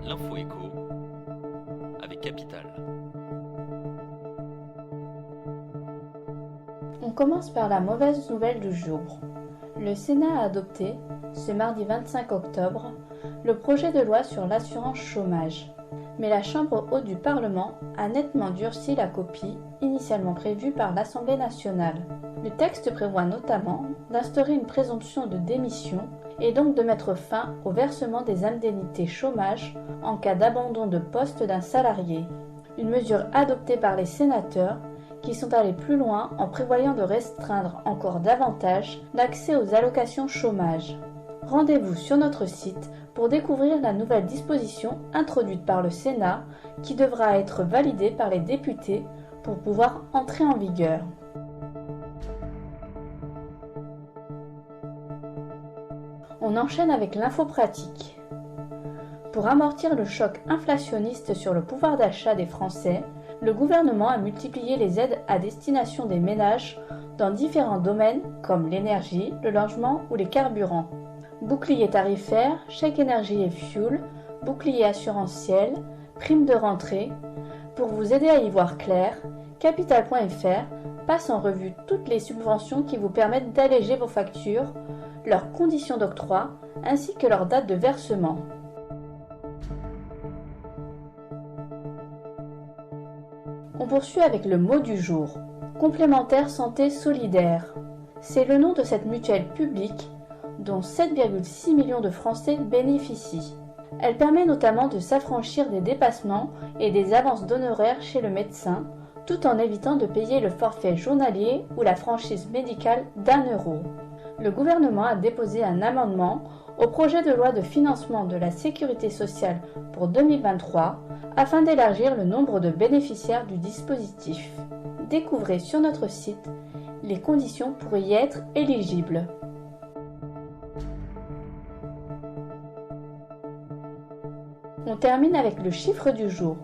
L'info écho avec Capital. On commence par la mauvaise nouvelle du jour. Le Sénat a adopté, ce mardi 25 octobre, le projet de loi sur l'assurance chômage. Mais la Chambre haute du Parlement a nettement durci la copie initialement prévue par l'Assemblée nationale. Le texte prévoit notamment d'instaurer une présomption de démission et donc de mettre fin au versement des indemnités chômage en cas d'abandon de poste d'un salarié. Une mesure adoptée par les sénateurs qui sont allés plus loin en prévoyant de restreindre encore davantage l'accès aux allocations chômage. Rendez-vous sur notre site pour découvrir la nouvelle disposition introduite par le Sénat qui devra être validée par les députés pour pouvoir entrer en vigueur. On enchaîne avec l'info pratique. Pour amortir le choc inflationniste sur le pouvoir d'achat des Français, le gouvernement a multiplié les aides à destination des ménages dans différents domaines comme l'énergie, le logement ou les carburants. Bouclier tarifaire, chèque énergie et fuel, bouclier assurantiel, prime de rentrée. Pour vous aider à y voir clair, Capital.fr passe en revue toutes les subventions qui vous permettent d'alléger vos factures, leurs conditions d'octroi ainsi que leur date de versement. On poursuit avec le mot du jour. Complémentaire santé solidaire. C'est le nom de cette mutuelle publique dont 7,6 millions de Français bénéficient. Elle permet notamment de s'affranchir des dépassements et des avances d'honoraires chez le médecin, tout en évitant de payer le forfait journalier ou la franchise médicale d'1 €. Le gouvernement a déposé un amendement au projet de loi de financement de la sécurité sociale pour 2023 afin d'élargir le nombre de bénéficiaires du dispositif. Découvrez sur notre site les conditions pour y être éligible. On termine avec le chiffre du jour.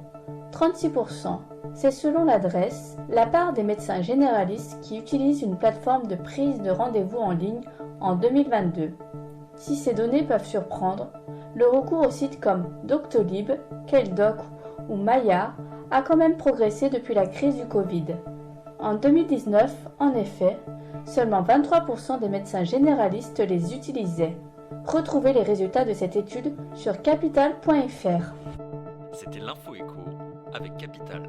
36%. C'est selon l'adresse, la part des médecins généralistes qui utilisent une plateforme de prise de rendez-vous en ligne en 2022. Si ces données peuvent surprendre, le recours aux sites comme Doctolib, Queldoc ou Maya a quand même progressé depuis la crise du Covid. En 2019, en effet, seulement 23% des médecins généralistes les utilisaient. Retrouvez les résultats de cette étude sur capital.fr. C'était l'info écho avec Capital.